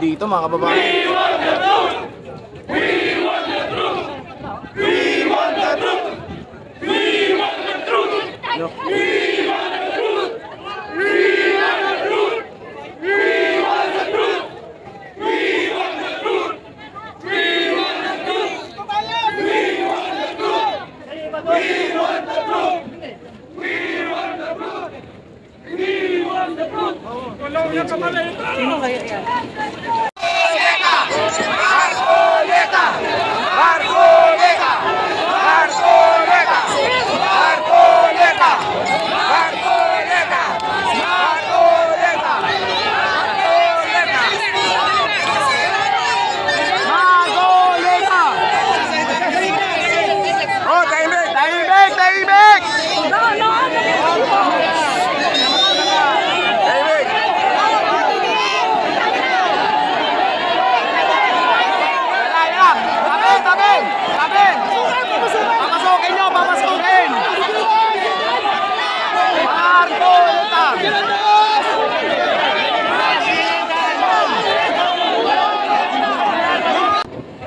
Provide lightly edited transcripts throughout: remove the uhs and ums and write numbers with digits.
Dito mga kababayan. We want the truth! We want the truth! We want the truth! We want the truth! We want the truth! We want the truth! We want the truth! We want the truth! We want the truth! We want the truth! We want the truth! We want the truth! We want the truth! Sino kaya yan?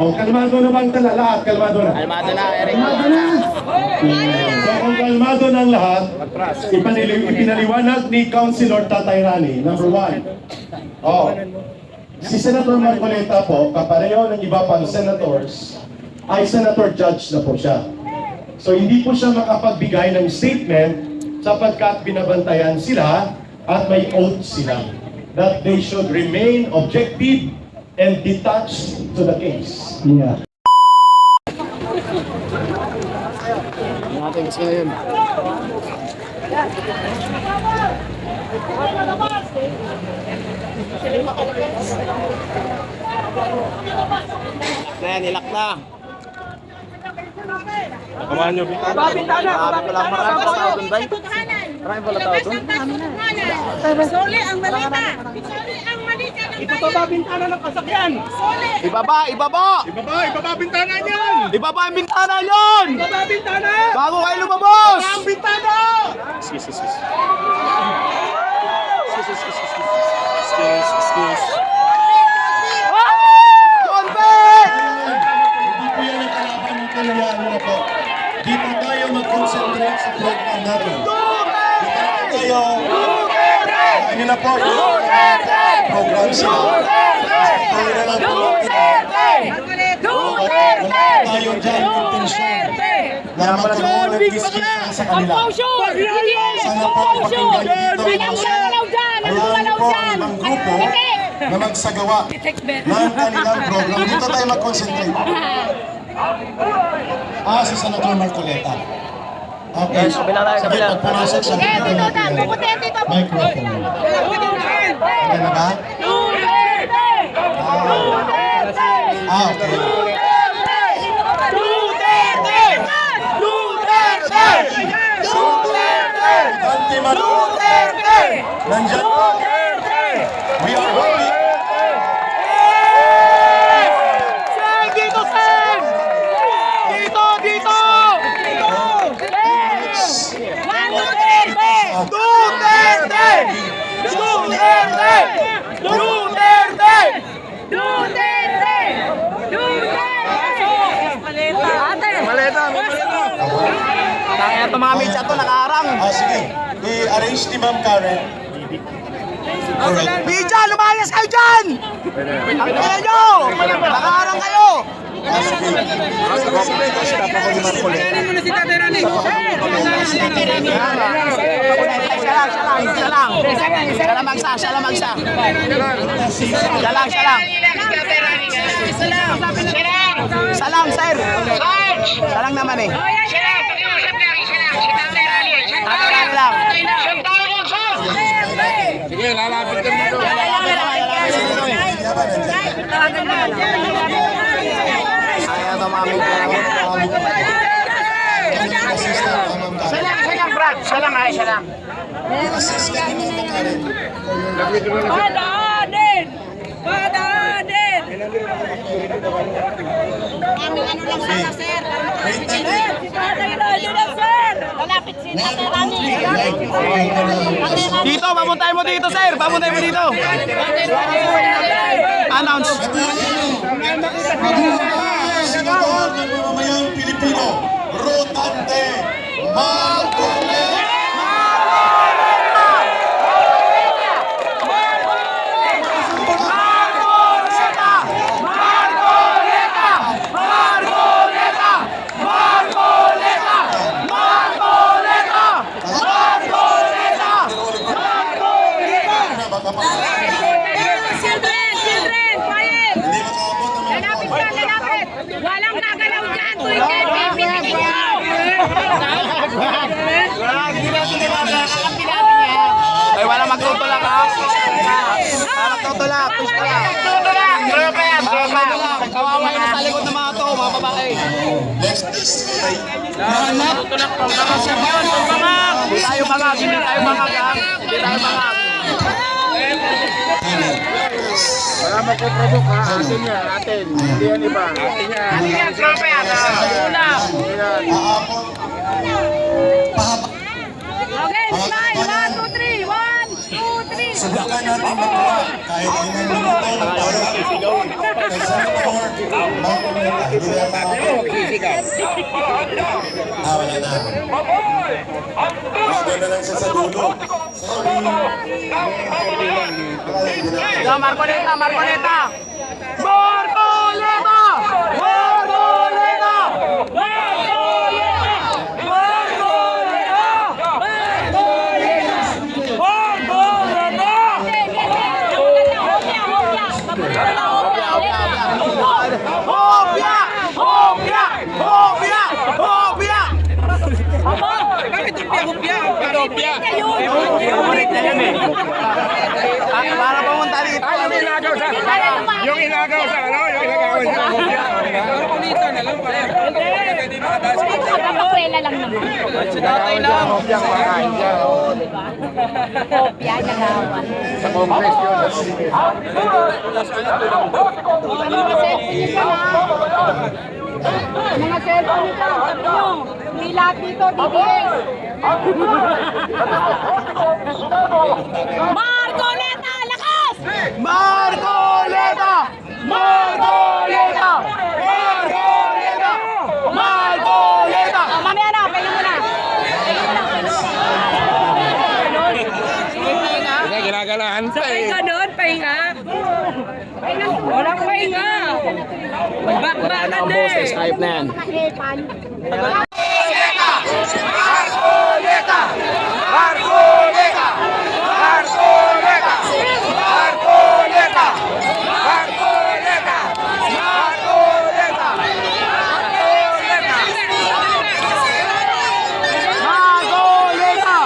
Oh, kalmado na bang lahat? Kalmado na? Kalmado na, Eric. Kalmado na! So kung kalmado ng lahat, ipinaliwanag ni Councilor Tatay Rani, number 1. Oh, si Senator Marcoleta po, kapareho ng iba pang senators, ay senator judge na po siya. So hindi po siya makapagbigay ng statement sapagkat binabantayan sila at may oath sila that they should remain objective and detached to the case. Yeah. Natin kasi ngayon. Nilak na. Kamahan nyo, Bintana! Marami palang maraming tao doon, Bay. Marami pala tao doon. Soli ang malita! Soli ang malita ng ito ba bintana ng kasakyan? Soli! Ibaba! Ibaba! Ibaba bintana niyan! Ibaba ang bintana yun! Ibaba bintana! Bago kayo lumabas! Ang bintana! Excuse. Convict! Hindi po yan ang kalaban ng kalayan na po. Dito tayo mag-concentrate sa program natin. Dito tayo. Ano na po? Program sila. Tayo na lang po. Wala tayo dyan intensyon na magkaroon ng diskusyon sa kanila. Sana po pakinggan dito. Hayaan po ang ibang grupo na magsagawa ng kanilang program. Dito tayo mag-concentrate. Si Senator Marcoleta. Okay. Kabila tayo, Sige, kabila. pagpumasok sa microphone. Ano na ba? Okay. Duterte! Nandiyan po. We are happy. Dito, Sen! Dito! Maleta! Kaya ito mga media to, nakaharang. Sige. I-arrange ni Ma'am Karen. Alright. Media, lumayas kayo dyan! Ang kaya nyo! Nakaharang kayo! Sige. Siya lang magsa. Siya lang, sir. Siya lang naman eh. Lang. Sige, lalapit ka dito. Kaya ito mga media. Siya lang, Brad. Siya lang, ay, siya lang. Padaanin! Padaanin! Aming ano lang sana, sir. Lalapit si Tatay Rani. Dito, papuntahin mo dito, sir. Papuntahin mo dito. Announce. Senador ng mamamayang Pilipino, Rodante Marcoleta. Children, quiet! Lalapit ka, lalapit! Walang nagalaw dyan, tuwid din, pipiliin niyo! Ay, wala magtutulak, ha? Wala magtutulak. Push ka lang. Kawawa yun sa likod ng mga to, mga babae. Hindi tayo bangag, hindi tayo bangag, ha? Hindi tayo bangag. Wala magpo-provoke ha, atin yan, atin. Hindi yan iba. Atin yan. Atin yan, tropa yan. Una. Okay, smile! 1, 2, 3! 1, 2, 3! Subukan natin magawa kahit ilang minuto para sa Senador Marcoleta. Hindi yan wala na. Bago na lang siya sa dulo. Sorry. Yo, Marcoleta, Marcoleta! Marcoleta! Marcoleta! Hopya! Hopya! Hopya! Hopya! Bakit hopya? Hopya? Favorite na yun eh. Para pumunta dito. Yung inagaw sa ano? Yung inagaw sa hopya. Kulita na lang pala. Nakaprela lang naman. Si tatay lang. Hopya ang makain dyan. Kopya, nagawan. Sa Congress yun. Mga cellphone nito, sabi nyo, hindi lahat dito, DDS. Marcoleta, lakas! Marcoleta! Marcoleta! Marcoleta! Marcoleta! Mamaya na, pahinga mo na. Kasi ginagalahan pa eh. Pahinga doon, pahinga. Walang pahinga. Bakbakan din. Skype na yan. Nakahepan. Marcoleta! Marcoleta! Marcoleta! Marcoleta! Marcoleta! Marcoleta! Marcoleta!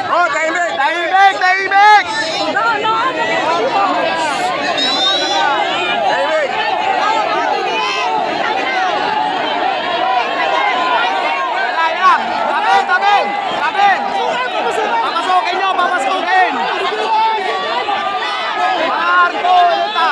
Oh, tahimik! Tahimik! Tahimik! No, no, Tahimik! Tabi! Tabi! Papasukin nyo! Papasukin! Marcoleta!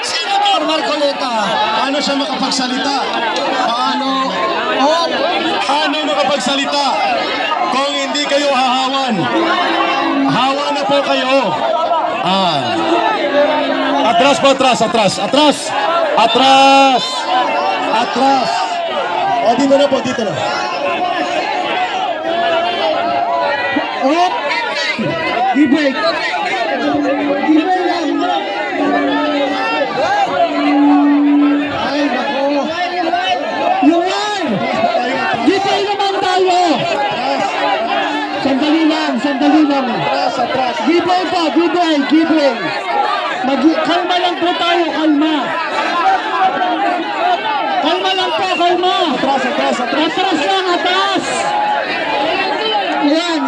Senador Marcoleta, paano siya makapagsalita? Paano makapagsalita kung hindi kayo hahawan? Hawa na po kayo. Atras po, atras, atras, atras, atras, atras. O, dito na po, dito na. Oh! Gibay! Gibay lang! Ay, nako! Yuan! Gibay naman tayo! Sandali lang, sandali lang. Gibay pa, gibay, gibay. Kalma lang po tayo, kalma. Kalma lang po, kalma. Atras lang, atras. Yan.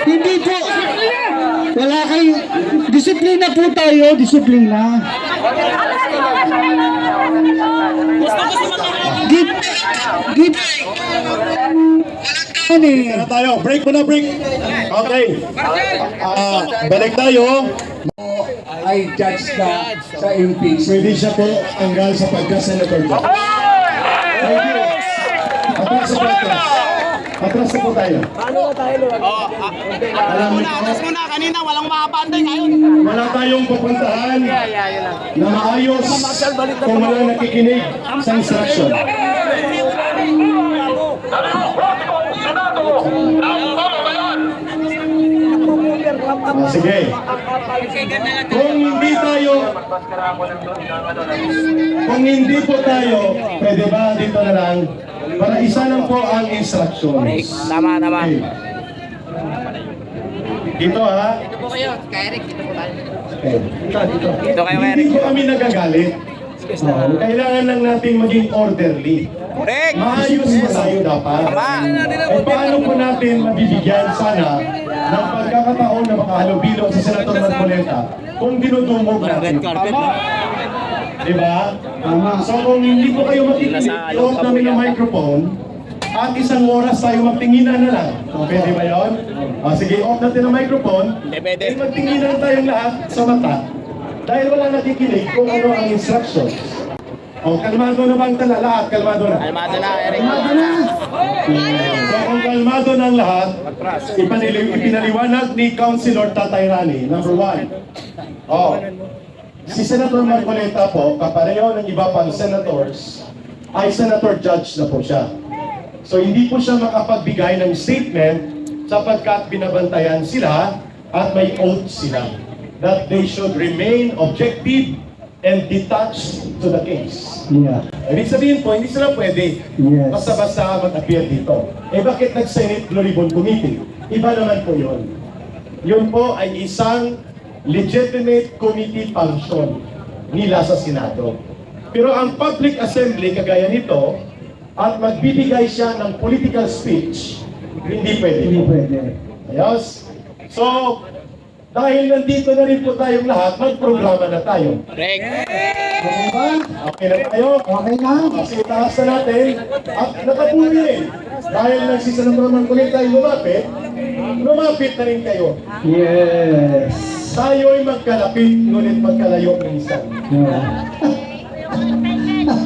Hindi po. Wala kayo. Disiplina po tayo, disiplina. Gibay. Ano tayo? Break muna, break. Okay. Balik tayo. Ay judge ka sa impeachment. Pwede siya po tanggal sa pagka-senator. Thank you. Atras po tayo. Atras po tayo. Atras muna, kanina walang makapantay ngayon. Wala tayong pupuntahan na maayos kung wala nakikinig sa instruction. Sige. Kung hindi po tayo, pwede ba dito na lang para isa lang po ang instructions. Tama. Okay. Dito ha. Dito po kayo, kay Eric, dito po tayo. Okay. Dito kayo, Hindi Eric. po kami nagagalit. Kailangan lang nating maging orderly. Correct! Maayos po tayo dapat. Paano po natin mabibigyan sana ng pagkakataon na makahalubilo sa Senator Marcoleta kung dinudumog natin? Diba? So kung hindi po kayo makikinig, i-off namin ang microphone at isang oras tayo magtinginan na lang. Pwede ba yun? Sige, off natin ang microphone. Then magtinginan tayong lahat sa mata dahil wala nakikinig kung ano ang instructions. Kalmado na bang tala lahat? Kalmado na. Kalmado na, Eric. So kung kalmado ng lahat, ipinaliwanag ni Councilor Tatay Rani, number 1. Si Senator Marcoleta po, kapareho ng iba pang senators, ay senator judge na po siya. So hindi po siya makapagbigay ng statement sapagkat binabantayan sila at may oath sila that they should remain objective and detached to the case. Yeah. Ibig sabihin po, hindi sila pwede Yes. basta-basta mag-appear dito. Bakit nag-Senate Blue Ribbon Committee? Iba naman po yun. Yun po ay isang legitimate committee function nila sa Senado. Pero ang public assembly, kagaya nito, at magbibigay siya ng political speech, hindi pwede. Hindi pwede. Ayos? So, dahil nandito na rin po tayong lahat, magprograma na tayo. Correct! Okay ba? Okay na tayo? Okay na? Kasi itaas na natin at nakapuli. Dahil nagsisanong naman kulit tayo lumapit na rin kayo. Yes. Tayo'y magkalapit, ngunit magkalayo minsan. Yeah.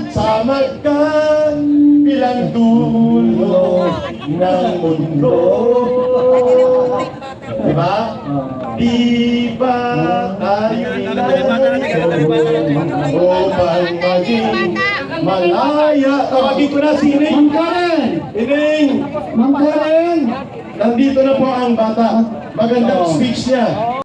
Sa magkabilang dulo ng mundo. Diba? Di ba tayo upang maging malaya? Tawagin ko na si Ining. Ma'am Karen! Ining! Ma'am Karen! Nandito na po ang bata. Magandang speech niya.